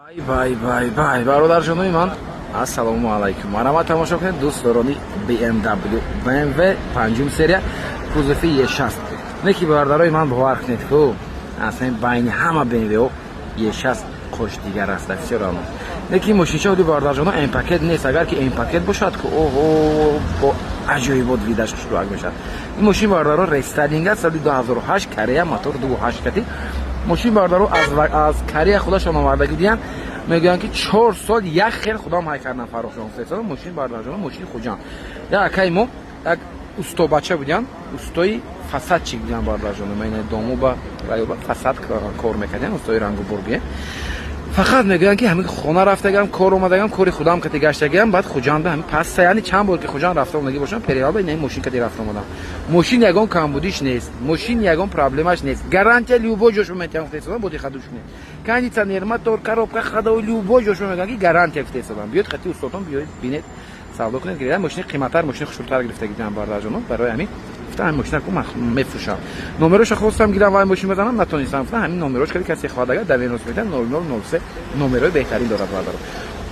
бай бародарҷонои ман, ассалому алайкум. Марҳамат тамошо кунед дӯстдорони BMW 5 серия кузови E60. Не ки бародарои ман бовар кунед ку асlan байни ҳама BMW E60 қош дигар аст офисиёрано. Не ки мошинча оди бародарҷоно М пакет нест. Агар ки М пакет бошад ку оҳо бо аҷоибот видаш хушруак мешавад. Ин мошин бардаро рестайлинг аст, соли 2008 Корея, мотор 2.8 кати. мошин бардаро аз Корея худашон овардаги диан. мегӯянд ки 4 сол як хел худо май кардан фарохшон фесо мошин бардарҷоно мошин хуҷан. Я акай мо як устобача будян, устои фасадчик будян бардарҷоно. Мен дому ба райоба фасад кор мекардем, устои рангу бурге. фақат мегӯянд ки ҳамин хона рафтагам, кор омадагам, кори худам кати гаштагам, баъд хуҷанда ҳамин пас яъни чанд бор ки хуҷан рафта омадаги бошам, периода ин мошин кати рафта омадам. мошин ягон камбудиш нест, мошин ягон проблемаш нест. гарантия любой ҷошо метавонам фитесодам, боди хадуш нест. кондитсионер, мотор, коробка, ходовой любой ҷошо мегӯям ки гарантия фитесодам. биёд хати устодон биёед бинед, савдо кунед, гирифта мошини қиматтар, мошини хушрӯтар гирифтаги диам бардарҷоно, барои ҳамин ҳамин мошинак мефурӯшам. номероша хостам гирам ва мошин базанам, натонистам. ҳамин номерош кади касе хоҳадага да 0003 номерои беҳтарин дорад бардаро.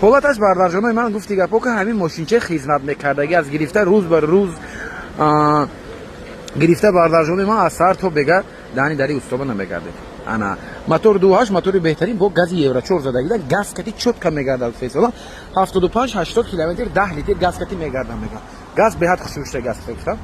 ҳолаташ бардарҷонои ман гуфти гапо ки ҳамин мошинчаи хизмат мекардагӣ аз гирифта рӯз ба рӯз гирифта бардарҷонои ман аз сар то бега дани дари устоба намегардед. ана мотор 2.8 мотори беҳтарин бо гази евро 4 задагида газ кати чотка мегардад. фесола 75-80 км 10 литр газ кати мегардам мега. газ беҳад хушрӯшта газ гирифтам.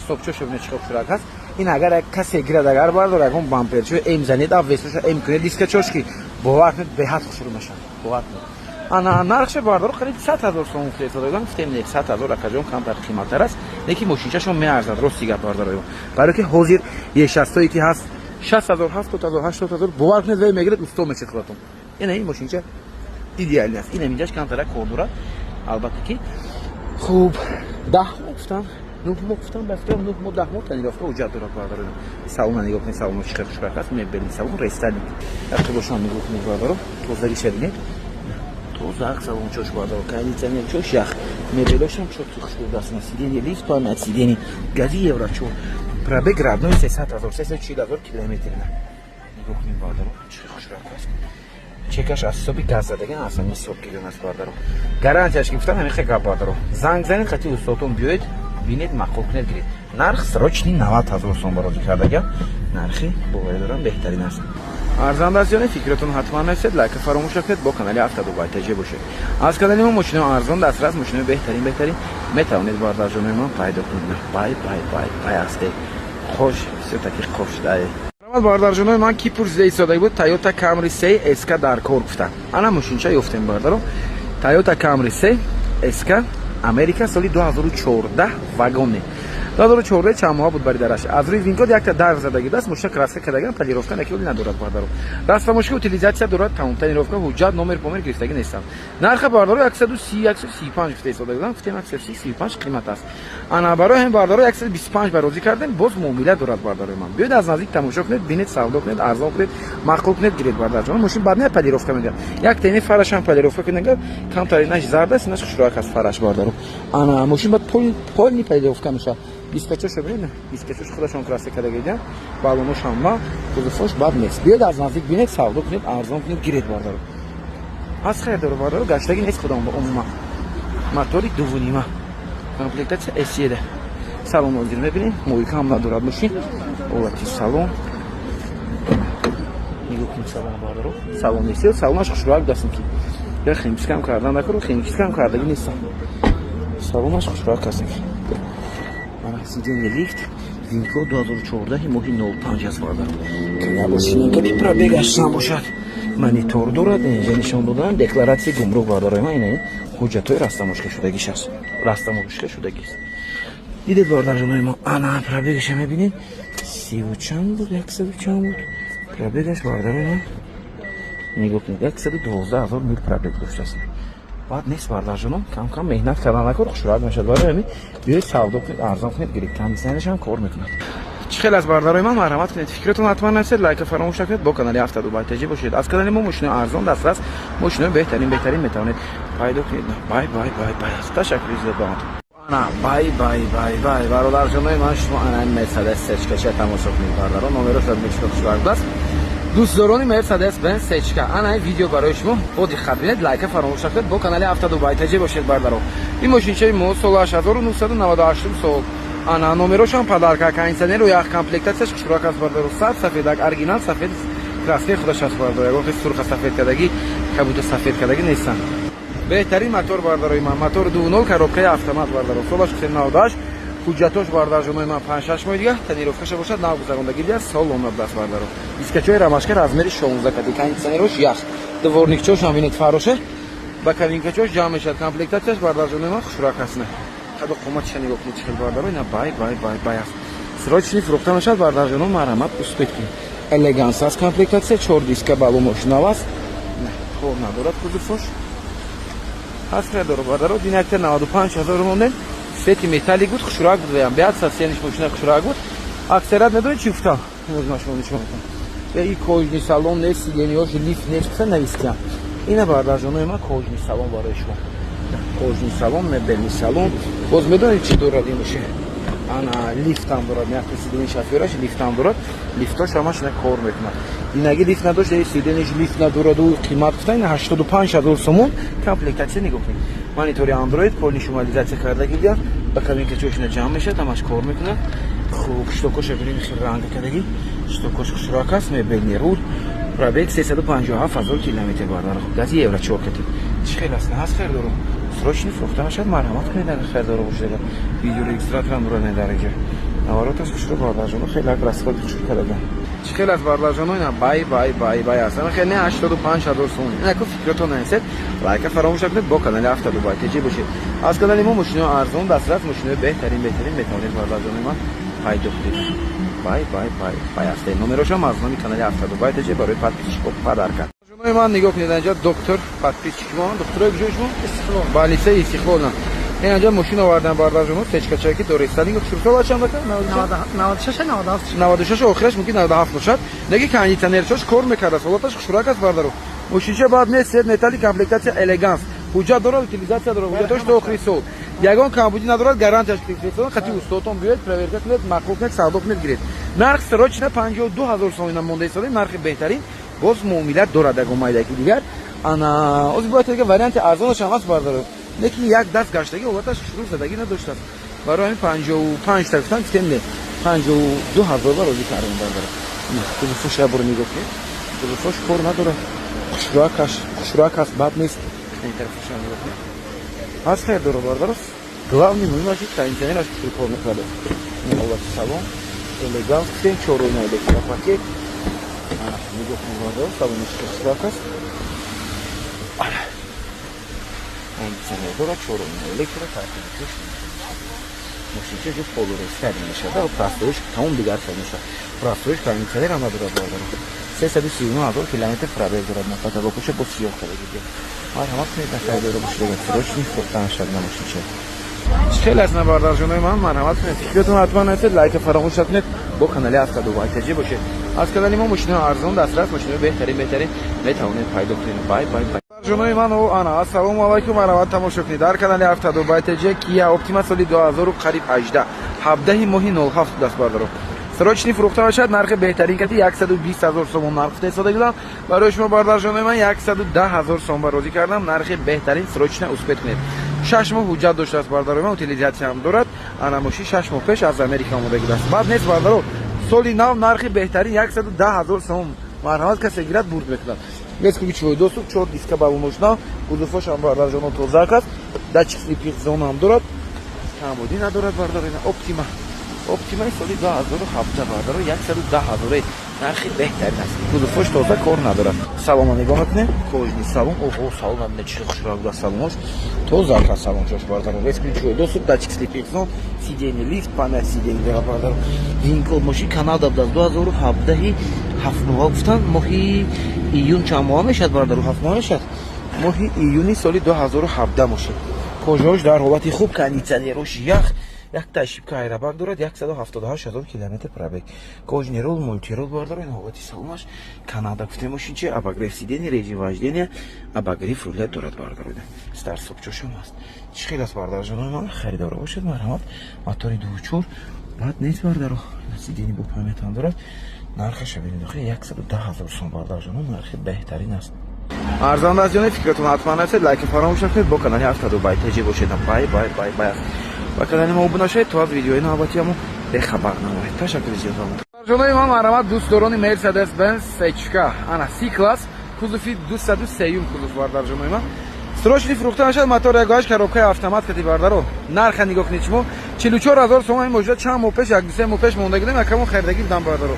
стопчоша бинед чӣ хушрӯак аст. ин агар касе гирад агар бардора ягон бамперчо эм занед аввесоша эм кунед диска чошки бовар кунед беҳад хушрӯ мешавад. бовар кунед. ана нархша бардаро қариб 100 000 сом фесолаган гуфтем не 100 000 акаҷон камтар қиматтар аст. леки мошинчашон меарзад рости гап бардаро. барои ки ҳозир E60 ки ҳаст 60 000 70 000 80 000 бовар кунед вай мегирад усто мешед худатон. ина ин мошинча идеалӣ аст. ина минҷаш камтара кор дорад. албатта ки хуб 10 гуфтам 9 гуфтам бафтам 9 мо 10 мо танировка уҷат дорад бардаро. салона нигоҳ кунед, салона чӣ қадр хушрӯак аст. мебелин салон рестайлинг. як бошам нигоҳ кунед бардаро. тозагӣ шавидед. тоза салон чош бардаро. кондитсионер чош ях. мебелошам чотки хушрӯ даст. сидени лифт памят сидени гази евро 4. пробег родной 300 000 340 000 километр. нигоҳ кунед бардаро. чӣ хушрӯак аст. чекаш аз ҳисоби газ задаган асlan ҳисоб кирдан аст бардаро. гарантияш гирифтам ҳамин хел гап бардаро. занг занед хати устодон биёед бинед мақбул кунед гиред. нарх срочни 90 000 сом барози кардаган нархи боварӣ дорам беҳтарин аст. арзандазёни фикратон ҳатман нависед, лайка фаромӯш накунед, бо канали Автодубай таҷа бошед. аз канали мо мошинаҳои арзон дастрас мошинаҳои беҳтарин метавонед бардарҷонои ман пайдо кунед. бай астед хош все-таки хош дай. бардарҷонои ман ки пурсида истодагӣ буд Toyota Camry 3 SK дар кор гуфтам. ана мошинча ёфтем бардаро. Toyota Camry 3 SK Америка соли 2014 вагоне. 2014 чанд моҳ буд баридараш. аз рӯи винкод якта дарв задагӣ даст, мошина краска кардаган, тонировка накиоли надорад бардаро. растамошка утилизатсия дорад, тамом тонировка, ҳуҷҷат, номер помер гирифтагӣ нестам. нарха бардаро 130-135 гуфта истодагӣ, гуфтем 135 қимат аст. ана барои ҳамин бардаро 125 барозӣ кардем, боз муомила дорад бардарои ман. биёед аз наздик тамошо кунед, бинед, савдо кунед, арзон кунед, мақбул кунед гиред бардарҷон. мошин бад не тонировка мегирад. як тени фарашам тонировка кунед, камтаринаш зард аст, инаш хушрӯак аст фараш бардаро. ана мошин бад полни тонировка мешавад. дискачоша бинед, дискачош худашон краска кардаги диан, балонош ҳама кузофош бад нест. биёед аз наздик бинед, савдо кунед, арзон кунед гиред бардаро. аз хайр доро бардаро гаштаги нест худам ба умуман. мотори 2.5 комплектация S7. салон ҳозир мебинед, мойка ҳам надорад мошин. ҳолати салон. нигоҳ кунед салон бардаро. салон нест, салонаш хушрӯак дастам ки. я химчискам кардан накард, химчискам кардаги нестам. салонаш хушрӯак астам ки. сидени лифт винко 2014 моҳи 05 аст бардаро. мошина кади пробегаш набошад. монитор дорад, инҷа нишон додан декларатсияи гумрук бардарои ман ина ҳуҷҷатҳои растамошка шудагиш аст. растамошка шудагист. дидед бардарҷонои мо, ана пробегаша мебинед 30 чанд буд, 100 чанд буд. пробегаш бардарои ман нигоҳ кунед 112 000 мил пробег доштааст. баъд нест бардарҷонон, кам меҳнат кардан накор, хушрӯак мешавад. барои ҳамин биёед савдо кунед, арзон кунед гиред. кондитсионераш ҳам кор мекунад. чӣ хел аст бардарои ман, марҳамат кунед, фикратон ҳатман нависед, лайка фаромӯш накунед, бо канали Автодубай таҷа бошед. аз канали мо мошинаҳои арзон дастрас, мошинаҳои беҳтарин метавонед пайдо кунед. бай аст. ташаккури зиёд ба ҳаматон. ана бай бародарҷонои ман, шумо ана Mercedes сечкача тамошо кунед бардаро. номерош аз мечро хушрӯак аст. دوستداران مرسدس بنز سچکا انا این ویدیو برای شما با دقت ببینید لایک فراموش نکنید با کانال 72 بایتجی باشید برادران این ماشینچه مو 18998 سال انا نمروش هم پدرکا کانسنر و یک کامپلکتاسیش شروع است برادران صد سفید اورجینال سفید краски خودش است برادران وقتی سرخ سفید کردگی کبوت سفید کردگی نیستن بهترین موتور برادرای من موتور 2.0 коробка автомат برادران سالش 98 حجتاش باردارجونای من 5-6 ماه دیگه تنیروفکش باشد نو گذروندگی دیگه سالون دست باردارو دیسکچوی راماشکه размери 16 کدی кондиционерош ях дворникчош هم ببینید فراشه با کابینکچوش جمع میشد کامپلکتاسیش باردارجونای من خوشراک هستن خدا قومت شنی گفت چخل باردارو اینا بای است срочный фрукта میشد باردارجونای مرحمت успехи элеганс از کامپلکتاسیه 4 دیسک балумош навас خوب ندارد کدوفش هست داره باردارو دینکتر 95000 مونده سیتی متالی بود خوشراک بود ویم بیاد ساسیانش ماشین خوشراک بود اکثرات نداره چیفتا ماشین نشون و این کوچنی سالن نه سیلینیوش لیفت نمیشه نویسکم اینا باردارجونای ما کوچنی سالن برای شما کوچنی سالن مبلی سالن باز میدونید چی دورادی میشه انا لیفت هم دارد نه سیدین شافیراش لیفت هم دارد لیفتاش همش نه کار میکنه این اگه لیفت نداشت سیدینش لیفت ندارد و قیمت گفتن 85000 سوم کامپلکتاسیه نگاه کنید مانیتوری اندروید کلی شمالیزاسیه کردگی بیاد با کابینکچوش جمع میشه تماش کار میکنه خوب شتوکوش ببینید خیلی رنگ کردگی شتوکوش خوشراک است مبلی رود پرابیک 377000 کیلومتر بارداره گازی یورو چوکتی چی خیلی است هست خیر دارم срочный фрукт شاید مرحمت کنید در خیر داره باشه ویدیو رجیسترات هم رو نداره که نواراتش خوشرو باردارجونو خیلی اگرسیو چوک کرده چی خیلی از باردارجونو اینا بای اصلا خیلی 85000 سوم اینا که فکرتون نمیشه لایک فراموش نکنید با کانال 72 بایتجی باشید از کانال ما ماشین ارزون دسترس ماشین بهترین میتونید باردارجونو ما پیدا کنید بای است نمرش هم از نمی کانال 72 بایتجی برای подписчиков подарка من نگاه کنید اینجا دکتر подписчик ما دکتر گوش ما بالی سه استقبال اینجا ماشین آوردن باردارجونو سچکا چاکی دور استادینگ چورتا باشم بکن 96 آخرش ممکن 97 باشد نگی кондиционерчош کار میکرده سوالاتش خوشراک است باردارو ماشینچه بعد نه سر متالی کامپلکتاسیه элеганс حجت داره утилизация داره حجتش تو آخری سال یگان کمبودی ندارد گارانتیش کردن خاطی استادتون بیاید پرورکت کنید مقبول کنید صادق کنید گیرید نرخ سراچ 52000 سوم مونده است نرخ بهترین باز معاملات دارد اگه مایدکی دیگر انا از باید که وریانت ارزانش هم هست بارداره نکی یک دست گشتگی اوقاتش شروع زدگی نداشت برای همین 55 تا گفتن کم نه 52000 بار روزی کردن بارداره نه تو فوش برو نگاه کنید تو فوش کار نداره خوشراک است بد نیست این طرفش نگاه کنید هست خیر داره بارداره главный мужик кондиционер кор میکنه این اول سالن элеганс ten چورو نایده پاکت نگاه کنید بارداره سالنش خوشراک است кондиционер داره چورو الکتر ترکیبش ماشینچه جو پولورستر میشه و پلاستیکش تمام دیگر میشه پلاستیکش кондиционер هم داره بارداره 339000 کیلومتر پرابیگ داره مثلا با کوچه با سیاه کردگی مرحمت کنید در داره باشه سرچنی فروختن شد نماشینچه خیلی از باردارجونای من مرحمت کنید فکرتون حتما نکنید لایک فراموش نکنید با کانال 72 بایتجی باشه از کانال ما ماشین ارزان دسترس ماشین بهترین میتونید پیدا کنید بای باردارجونای من و انا السلام علیکم مرحمت تماشا کنید در کانال 72 بایتجی کیا اپتیما سالی 2000 قریب 17 ماهی 07 دست باردارو سرچنی فروخته باشد نرخ بهترین کتی 120000 سوم نرخ استفاده کردم برای شما باردارجونای من 110000 سوم بازی کردم نرخ بهترین سرچنه اسپت کنید 6 ماه حجت داشته است باردارو من утилизация هم دارد انا ماشین 6 ماه پیش از امریکا اومده است بعد نیست باردارو سالی نو نرخ بهترین 110000 سوم مرحمت کسی گیرد برد میکنه без ключевой доступ 4 диска балумошна кузовош ham باردارجونو тозак аст датчик слепих зона ham дорад камбуди надорад бардорина оптима соли 2017 бардоро 110000 нархи беҳтарин аст кузовош тоза кор надорад салон нигоҳ мекунем кожни салон ого салон нечи хушрак да салонош тозак аст салончош бардоро без ключевой доступ датчик слепих зона сиденье лифт панель сиденье бардоро винкл мошин канада 2017 ҳафтмоҳа гуфтан моҳи июн чанд моҳа мешад бародару 7 моҳа мешад моҳи июни соли 2017 мошад кожааш дар ҳолати хуб кондиционерош ях як та ошибка аэробаг дорад 178000 километр пробег кожни рул мультирул бардару ин ҳолати салонаш канада гуфтем мошинчи обогрев сидения режим вождения обогрев руля дорад бардару стар сопчошам аст чӣ хел аст бардарҷонои ман харидора бошед марҳамат мотори дучур бад нест бардару сидени бо памятам дорад نرخش ببینید آخه 110,000 سوم باردارجان نرخ بهترین است. ارزاندازیون فکرتون حتما هست لایک فراموش نکنید با کانال 72 تجی باشید. بای بای بای بای. با کانال ما عضو نشید تا از ویدیوهای نوبتیامو بخبر نمایید. تشکر زیاد. جناب من مرحمت دوستداران مرسدس بنز سچکا انا سی کلاس کузовی 203 کузов باردار جناب من срочный фруктан шад мотор ягоаш коробкаи автомат кати бардаро нарха нигоҳ кунед шумо 44000 сомон мошина чанд моҳ пеш 1-2 моҳ пеш монда гидем якамон харидаги будам бардаро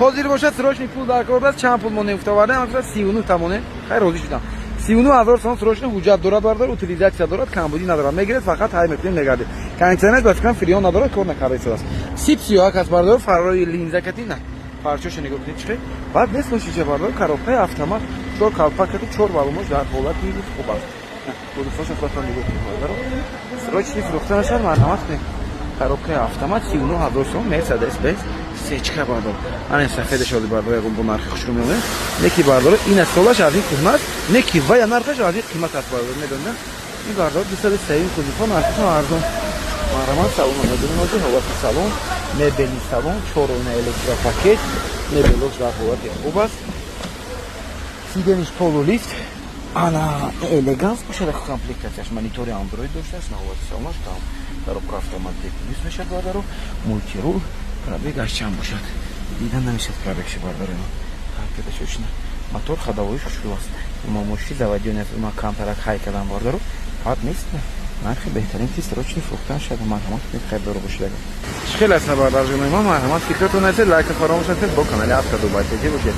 ҳозир бошад срочный пул дар кор аст чанд пул мо нефтовардем ам 39 тамоне хай розӣ шудам 39000 сомон срочный ҳуҷҷат дорад бардаро утилизатсия дорад камбудӣ надорад мегиред фақат ҳай мекунед мегардед кондитсионер ба фикрам фрион надорад кор накарда истодааст сип 31 аст бардаро фаррои линза кати на парчош нигоҳ кунед чихе баъд нест мошина бардаро коробкаи автомат 4 калпак кати 4 балумош дар ҳолати хуб аст будуфоша хатан нигоҳ кунед бардаро срочный фруктан шад марҳамат кунед коробкаи автомат 39000 сомон мерседес бенз сечка бардаро ана сафеда шоди бардаро ягон бо нархи хушрӯ меомад неки бардаро ин аст солаш аз ин қимат неки ва я нархаш аз ин қимат аст бардаро медонед ин бардаро 203 кузифон нархашон арзон марҳамат салон мадониноҷи ҳолати салон мебели салон 4 оина электропакет мебелош дар ҳолати хуб аст сидениш полулифт ана элеганс бошад комплектатсияш монитори андроид доштааст на ҳолати салонаш там коробка автомат плюс мешад бардаро мультирул пробегаш чанд бошад дидан намешад пробегши бардаро ҳаркадашошина мотор ходовоиш хушрӯ аст мо мошини заводиёни ма камтарак ҳай кардам бардаро фақат нест нархи беҳтарин ки срочный фруктан шад марҳамат кунед хайрдоро бошед хел аст бардар ҷонои мо марҳамат фикратон аст лайк фаромӯш накунед бо канали автодо байтеҷи бошед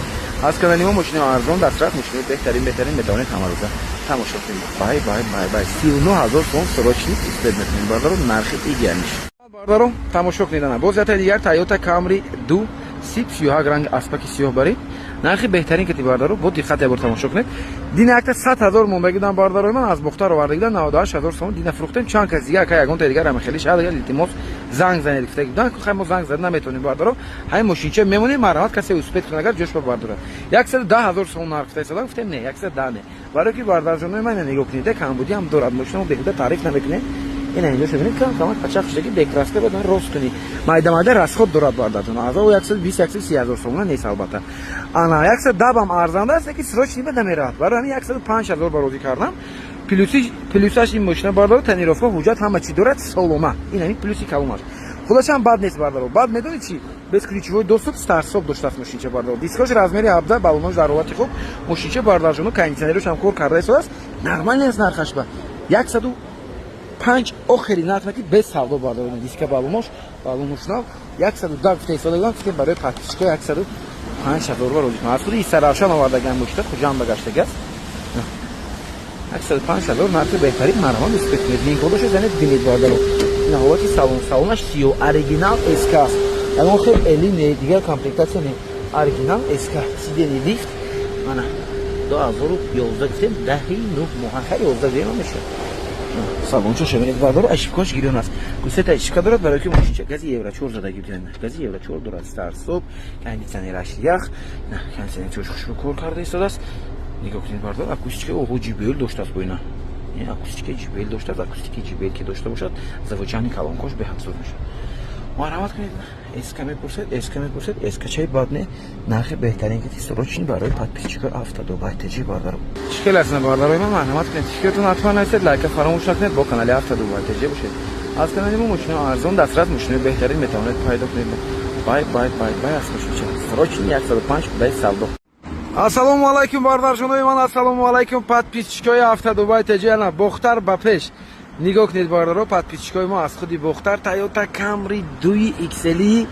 аз канали мо мошини арзон дастрас мошини беҳтарин метавонед ҳамарӯза тамошо кунед бай бай бай бай 39000 сом срочный истед метавонед бардаро нархи идеалиш бардаро тамошо кунед боз ятаи дигар Toyota Camry 2 сип 31 ранг аспаки сиёҳбарӣ нархи беҳтарин кати бардаро бо диққат ябор тамошо кунед дина акта 100,000 монбагидан бардарои ман аз бухтар овардагидан 98000 сом дина фрухтем чанд кас дигар ка ягон та дигар ама хели шаҳр дигар илтимос занг занед гуфтаги будан хай мо занг зад наметавонем бардаро ҳай мошинча мемонем марҳамат касе успет кунад агар ҷош ба бардора 110000 сом нарх гуфта истодам гуфтем не 110 не барои ки бардарҷонои ман нигоҳ кунед камбудӣ ҳам дорад мошина беҳуда таъриф намекунед ина инҷо шубинед камак пачақ шудаги бекрасте бадан рост кунӣ майда расход дорад бардарҷон аз 120-130,000 сомона нест албатта ана 110 бам арзанда аст ки срочный ба намеравад барои ҳамин 105000 ба розӣ кардам плюсаш ин мошина бардаро тонировка ҳуҷҷат ҳама чӣ дорад солома ин ҳамин плюси калонаш худашам бад нест бардаро бад медонед чи без ключевой доступ старсоб доштааст мошинча бардаро дискош размери 17 балонош дар ҳолати хуб мошинча бардарҷоно кондитсионерош ҳам кор карда истодааст нормально аст нархаш ба 105 охири нарх наки без савдо бардаро диска балонош нав 110 гуфта истодагам ки барои подписчика 105000 ба розӣ кунам аз худи истаравшан овардагам мошина хуҷам ба гаштаги аст 105000 нархи беҳтарин марҳамат успет кунед линкодашо занед бинед бардаро ина ҳолати салонаш сиё оригинал СК аст ягон хел эли не дигар комплектатсия не оригинал СК сидени лифт ана 2011 гуфтем 10 моҳа хай 11 мешавад салончо шабинед бардаро ашибкош гирён аст гусета ишка дорад барои ки мошинча гази евро 4 задаги бутен гази евро 4 дорад старсоб кондитсионераш ях на кондитсионераш хушрӯ кор карда истодааст нигоҳ кунед бардаро акустика оҳо JBL доштааст бо ина акустика JBL доштааст акустики JBL ки дошта бошад завоҷани калонкош беҳадсоз мешавад марҳамат кунед эска мепурсед эскачаи бад не нархи беҳтарин ки срочный барои подписчика автодо байтеҷи бардаро хел аст бардарои ман марҳамат кунед фикратон ҳатман ҳастед лайка фаромӯш накунед бо канали автодо байтеҷи бошед аз канали мо мошина арзон дастрас мошина беҳтарин метавонед пайдо кунед бай аст мошинча срочный 105 без савдо ассалому алайкум бардарҷонои ман ассалому алайкум подписчикои автодо байтеҷи ана бохтар ба пеш нигоҳ кунед бардаро подписчикои мо аз худи бохтар Toyota Camry 2 XL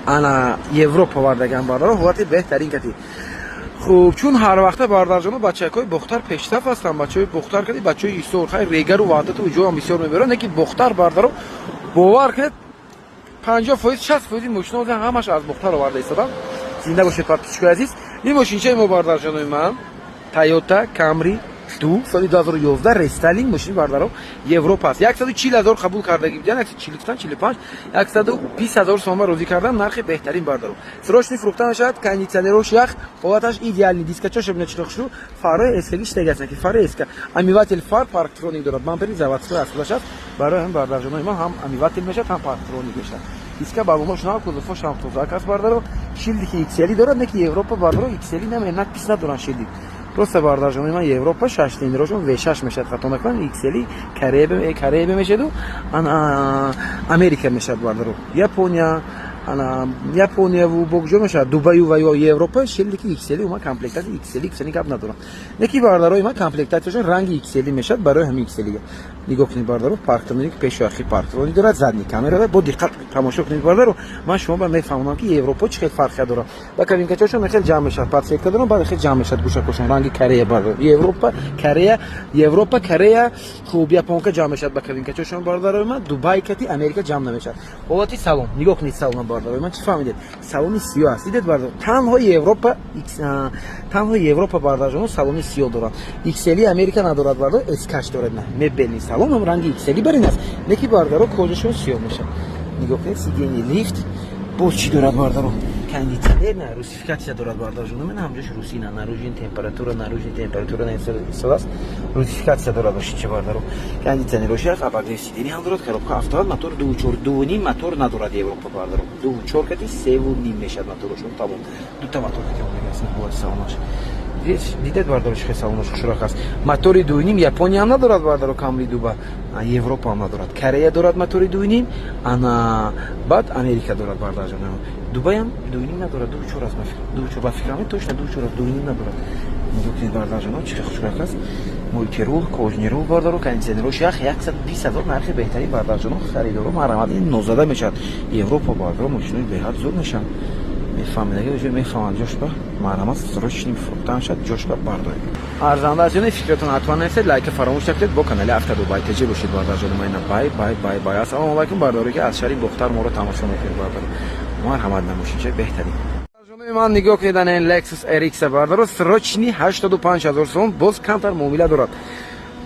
ана Европа вардаган бардаро ҳолати беҳтарин кати хуб чун ҳар вақта бардарҷоно бачакои бохтар пештаф ҳастанд бачаои бохтар кади бачаои исор хай регару ваҳдату ҷоам бисёр мебаранд неки бохтар бардаро бовар кунед 50%-60% мошиноҳо ҳамаш аз бохтар оварда истодам зинда бошед подписчикои азиз ин мошинчаи мо бардарҷонои ман Toyota Camry 2 соли 2011 рестайлинг мошини бардаро Европа аст 140000 қабул кардаги буданд 140-45 120000 сом розӣ кардам нархи беҳтарин бардаро срочный фруктан шад кондитсионерош ях ҳолаташ идеални дискачош бина чӣ хушрӯ фарои эскаги штегас наки фарои эска амивател фар парктроник дорад бампери заводской аст худаш аст барои ҳам бардарҷонои ман ҳам амивател мешавад ҳам парктроник мешавад دیسک بالونش نه کدومش هم تو زاکاس باردارو شیلدی که ایکسلی داره نه که اروپا باردارو ایکسلی نه منک پیش ندارن شیلدی درسته باردار جون من اروپا 6 تندروشون و 6 میشه خطا نکنن ایکسلی کریب میشه دو انا امریکا میشه باردارو یاپونیا انا یاپونیا و بوجو میشه دبی و اروپا شیلدی که ایکسلی و ما کامپلکت ایکسلی کاب ندارن نکی باردارو ما کامپلکتاتشون رنگ ایکسلی میشه برای همین ایکسلی نگاه کنید باردارو پارکتمنی که پیش آخری پارکتمنی داره زدنی کامera با دقت تماشا کنید باردارو من شما با میفهمم که اروپا چه فرقی داره با کابین کچاشون خیلی جمع میشه پس یک دارن بعد خیلی جمع میشه گوشه کوشن رنگ کره باردارو اروپا کره خوب یاپون که جمع میشه با کابین کچاشون باردارو من دبی کتی امریکا جمع نمیشه قوتی سالن نگاه کنید سالن باردارو من چی فهمیدید سالن سیاه است دیدید باردارو تنها اروپا باردارو سالن سیاه داره ایکسلی امریکا نداره باردارو اسکاش داره نه مبلی سالن هم رنگ ایکسلی برین است نکی باردارو کجاشون سیاه میشه نگاه کنید سیدینی لیفت با چی داره باردارو کاندیتنر نه روسیفیکاسیا داره باردارو من همجاش روسی نه نروژین تمپراتورا نه سلاس روسیفیکاسیا داره باشه چه باردارو کاندیتنر روش رفت ابر سیدینی هم داره کارو 70 موتور 2.4 موتور نداره اروپا باردارو 2.4 کتی 3.5 میشه موتورشون تمام دو تا موتور که اون است بود سالنش دیدید بارداروش که سالنش خوشراخ است موتور 2.5 یاپونیا هم نداره باردارو کاملی دوبا اروپا هم نداره کره داره موتور 2.5 انا بعد امریکا داره باردار جان دبی هم 2.5 نداره 2.4 است فکر 2.4 با فکر من توش 2.4 نداره میگه باردار جان چه خوشراخ است مولتیرول کوژنیرول باردارو کانسنروش یخ 120,000 نرخ بهترین باردار جان خریدارو مرامت این 19 میشد اروپا باردارو ماشین به حد زور میشن میفهمید که میفهمن جوش با مرامت سروش فروختن شد جوش با باردار ارزنده جون فکرتون حتما نرسید لایک فراموش نکنید با کانال هفته دبی تجربه باشید باردار جان ما بای السلام علیکم بارداری که از شهر دختر ما رو تماشا میکنید باردار مرحمت نموشید چه بهترین من نگاه کردن این لکسوس RX باردارو سروچنی 85,000 سوم باز کمتر معامله دارد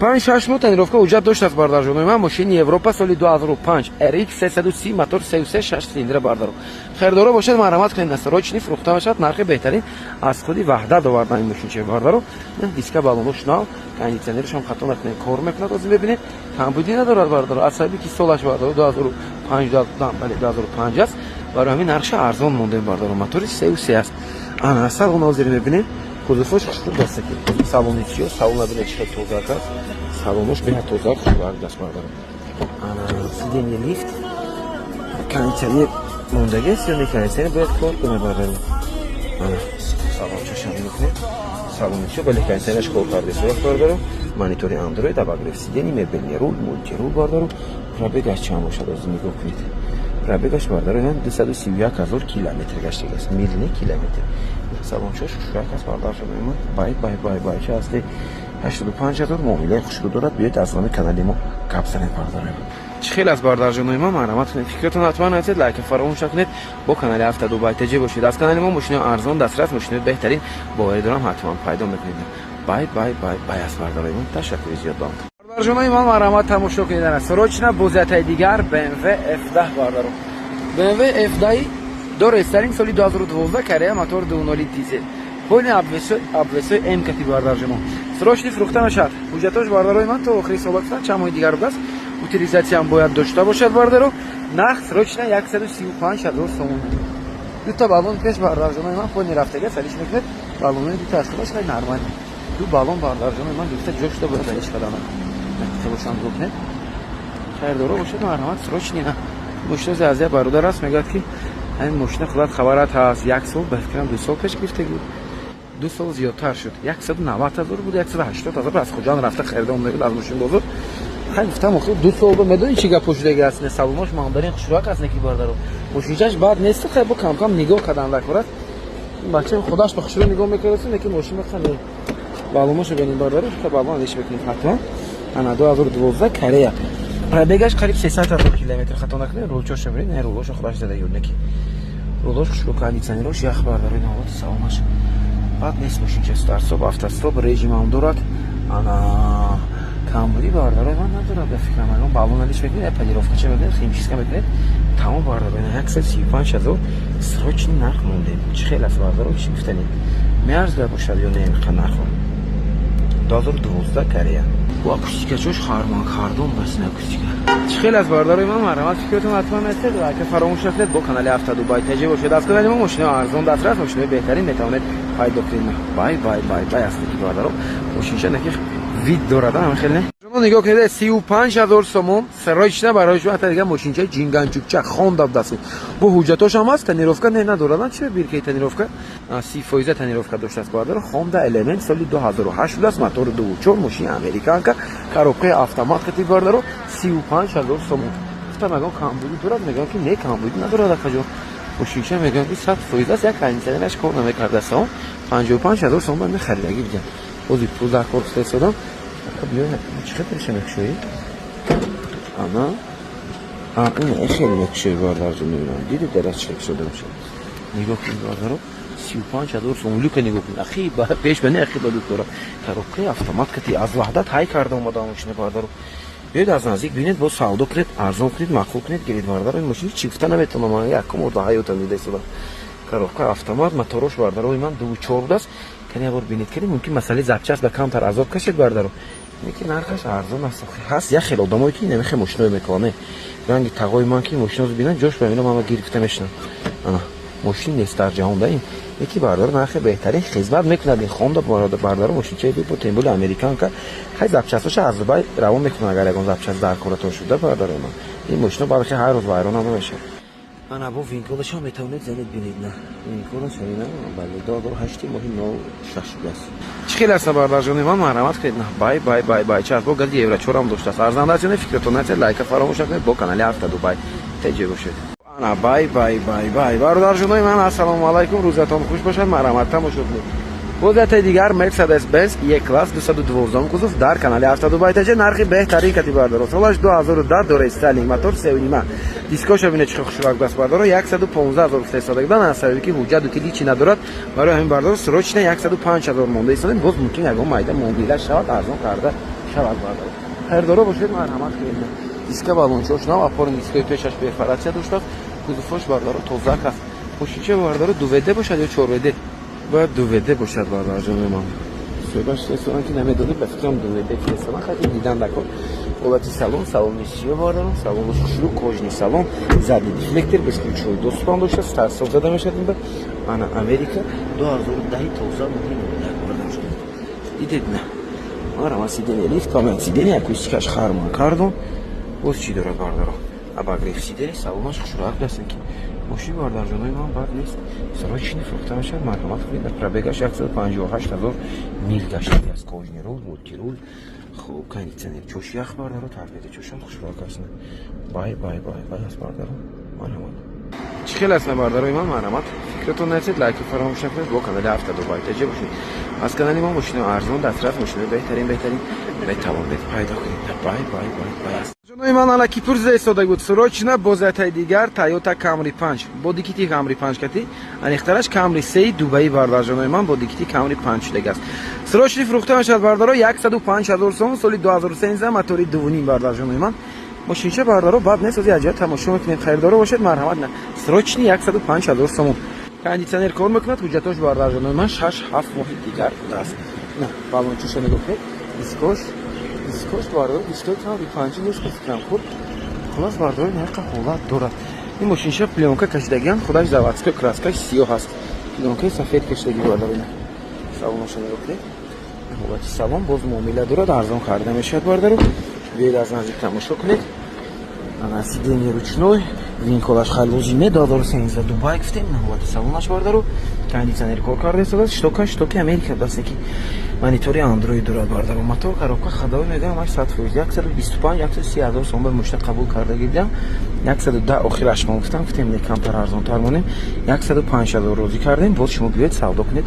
5-6 ماه تنیروفکا اوجت داشت از باردار جون من ماشین اروپا سال 2005 RX 330 موتور 3.3 6 سیلندر باردارو خریدارا باشد مرحمت کنید سروچنی فروخته باشد نرخ بهترین از خودی وحدت آوردن این ماشین چه باردارو من دیسک بالونش نه کاندیشنرش هم خطا نکنه کار میکنه روز ببینید کمبودی نداره باردارو اصلا کی سالش باردارو 2005 بله 2005 است برای همین نرخش ارزان مونده باردارو موتور 3.3 است انا اصلا اون نظری ببینید کدومش خوب دسته که سالن چیه سالن ببینید چه توزاک است سالنش به توزاک خوب دست باردارو انا سیدینی لیفت کانچنی موندگی است یا کانچنی باید کار کنه باردارو انا سالن چه شامل میکنه سالن چیه ولی کانچنیش کار کرده سوخت باردارو مانیتوری اندروید ابر سیدینی مبلی رول مولتیرول باردارو پرابگاش چند باشه از نگاه کنید پرابگاش باردارو 231,000 کیلومتر گشته است میلیون کیلومتر سالنش شوک است باردار شده من بای چه هستی 85,000 معامله خوش رو دارد بیاید از کانال ما کپسل بارداره چه خیلی از باردار جون ما مرحمت کنید فکرتون حتما نذارید لایک فراموش نکنید با کانال هفته دبی تجربه باشید از کانال ما ماشین ارزان دسترس ماشین بهترین باوری دارم حتما پیدا میکنید بای از باردار ما تشکر زیاد دارم باردار جون ما مرحمت تماشا کنید از سروچنا بوزتای دیگر BMW F10 باردارو BMW F10 دو رسترینگ سالی 2012 کره موتور 2.0 دیزل پوین ابوسو ام کتی باردار جون سروشنی فروخته میشد حجتاش بارداروی من تو آخری سال است چند ماه دیگر بس اوتیلیزاسی هم باید داشته باشد باردارو نرخ سروشنا 135,000 سوم دو تا بالون پیش باردار جون من پوین رفتگی سالیش میکنه بالون دو تا استفاده خیلی نرمال دو بالون باردار جون من دوست جوش دو باید ایش کردم تو باشم گفت خیر دورو باشه مرحمت سروشنی نه مشت از برادر است میگه که این ماشین خودت خبرت هست یک سال بفکرم 2 سال پیش گرفته بود 2 سال زیادتر شد 190,000 بود 180,000 از کجا رفته خریده اون از ماشین بزرگ خیلی گفتم آخه 2 سال به میدونی چی گپ پوشیده است نه سومش ماندارین خوشراک از نکی باردارو ماشینش بعد نیست خیلی با کم کم نگاه کردن وکرات بچه خودش به خوشرو نگاه میکنه که ماشین خیلی بالومش ببینید باردارو که بالونش بکنید حتما انا 2012 کره پرابگاش قریب 300,000 کیلومتر خطا نکنه رولچوش ببینید نه رولش خودش زده یود نکی رولش شو کاندیشنرش یخ بارداره نهاد سومش بعد نیست ماشین چه استارت صبح افتر رژیم هم دارد انا کاملی بارداره من نداره به فکر من بالونش بگیرید پدیروفکا چه ببینید خیلی چیز کم ببینید تمام بارداره 135,000 سروچنی نرخ مونده چه خیلی از بارداره چی گفتنی میارز ده باشد یا نه نرخ 2012 Корея. Bu akustikacho'sh harman kardon basın akustika. Chixel az bardaroy man marhamat fikratun hatman nasted va ke faramosh naکنید با کانال هفته دبی تجربه باشید. از کانال ما ماشین ارزان دسترس ماشین بهترین میتونید پیدا کنید. بای بای بای بای است کی باردارو ماشین چه نکه وید داره هم خیلی شما نگاه کنید 35000 سوم سرایشنا برای شما دیگه ماشینچه جینگانچوکچا خوند دست bu حجتاش هم است تنیروفکا نه ندارن چه بیرکی تنیروفکا 30% تنیروفکا داشته است باردارو Honda Element سال 2008 بود است موتور 2.4 ماشین امریکان که коробка автомат کتی باردارو 35000 سوم گفتم مگه کم بود دارد میگم که نه کم بود ندارد کجا ماشینچه میگم که 100% است یک کنیسنش کار نمیکرده سام 55000 سوم من خریدگی بودم اوزی پول در کورس استادم بیاین چقدر شنکشویی اما این خیلی نکشه باردار رو نمیدونم دیدی درست چک شده میشه نگاه کن باردارو 35000 سوم لوک نگاه کن اخی پیش بنی اخی با دکترا коробка автомат کتی از وحدت های کرده اومده ماشین باردارو بیاید از نزدیک ببینید با سودا کنید ارزان کنید معقول کنید گرید باردارو این ماشین چیفته نمیتونه من یکم ورده هایوتا میده سودا коробка автомат موتورش باردارو من 2.4 است کنی یه بار ببینید که ممکن مسئله ضبطش به کمتر عذاب کشید باردارو میگه نرخش ارزان است هست یه خیلی آدمایی که نمیخه ماشین میکنه رنگ تقای من که ماشین رو ببینن جوش ببینم اما گرفته میشن انا ماشین نیست در جهان داریم یکی باردار نرخ بهترین خدمت میکنه این Honda باردار ماشین چه با تمبول امریکان که خیلی ضبطش از دبی روان میکنه اگر اون ضبط در کارتون شده باردار من این ماشین بعد که هر روز وایران هم میشه انا با وینکولش هم میتونید زنید ببینید نه وینکولش نه بله 2008 ماشین نو شش است چخیل است باردار جون من مرحمت کنید نه بای بای بای بای چرا با گلی یورو چورم داشته ارزان است فکرتون نشه لایک فراموش نکنید با کانال هفته دبی تجربه باشید انا بای بای بای بای باردار جون من السلام علیکم روزتون خوش باشد مرحمت تماشا کنید بودت دیگر مرسدس بنز یک کلاس 212 کوزوف در کانال هفته دبی تجربه نرخی بهترین کتی باردار سالش 2010 دوره استالینگ موتور 3.5 دیسکوش ببینید چه خوشحال دست باردار 115300 دادن اثری که حجت و کلی چی ندارد برای همین باردار سروچنه 105000 مونده ایستادن باز ممکن اگه مایده موبیل شود ارزان کرده شود باردار هر داره باشید مرحمت کنید دیسک بالونچوش نه اپورن دیسکای پیشش به فراتیا داشت کوزوفش باردار توزاک است خوشیچه باردار دو وده باشد یا چهار وده باید دو وده باشد باردار جون ما سویباش رستوران که نمیدونید به فکرم دو وده که اصلا خیلی دیدن نکن Олати салон нишиё барам, салонш хушру кожни салон, задний дефлектор без ключевой доступ дошта, старсов зада мешад инда. Ана Америка 2010 тоза муҳим як бардаш. Дидед на. Марам сидени лифт, камен сидени акустикаш хармон кардум. Боз чӣ дорад бардаро. Аба гриф сидени салонаш хушрак дастен ки мошин бардар ҷонои ман бад нест. Сарочини фурӯхта мешад, марҳамат кунед. Пробегаш 158000 мил гаштааст аз кожни рул, мултирул. خوب кондиционер чӯш ях бардаро тарбият чӯшам хушрак аст бай бай бай бай аст бардаро марҳамат чӣ хел аст бардарои ман марҳамат фикратон насед лайки фаромӯш накунед бо канали ҳафта дубай таҷа бошед аз канали мо мошини арзон дастрас мошини беҳтарин метавонед пайдо кунед бай бай бай бай аст ҷонои ман алаки пурза истода буд срочно бо затаи дигар Toyota Camry 5 бо дикити Camry 5 кати анихтараш Camry 3 дубаи бардар ҷонои ман бо дикити Camry 5 шудагааст срочно фурӯхта мешавад бардаро 105000 сом соли 2013 мотори 2.5 бардар ҷонои ман мошинча бардаро бад нест ози аҷаиб тамошо мекунед хайрдоро бошед марҳамат на срочно 105000 сом кондиционер кор мекунад ҳуҷҷатош бардар ҷонои ман 6-7 моҳи дигар будааст на балончиша нигоҳ кунед дискош бардаро дистои Camry 5 нест фикрам хуб خلاص بارداری نرخ حالت دارد این ماشینشه پلیونکا کشیدگی هم خودش заводской краскаш سیاه هست پلیونکای سفید کشیدگی بارداری نه салонаш нигоҳ кунед ҳолати салон боз муомила дорад арзон карда мешавад бардаро биёед аз наздик тамошо кунед ана сидени ручной винколаш хеле лозиме 2013 дубай гуфтем ҳолати салонаш бардаро кондиционер кор карда истодааст штоки Америка даст ки монитори Android дорад бардаро мотор коробка хадовӣ мегӯям аш 125-130,000 сом ба мушта қабул карда гирдам 110 охираш мо гуфтам гуфтем не камтар арзонтар монем 105,000 розӣ кардем боз шумо биёед савдо кунед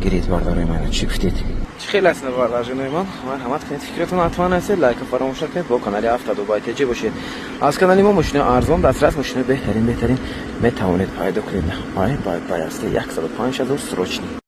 гиред бардарои ман чӣ гуфтед чӣ хел аст бардар ҷонои ман марҳамат кунед фикратон ҳатман ҳастед лайка фаромӯш накунед бо канали ҳафта дубай таҷа бошед аз канали мо мошини арзон дастрас мошини беҳтарин метавонед пайдо кунед бай бай бай аст 105,000 срочни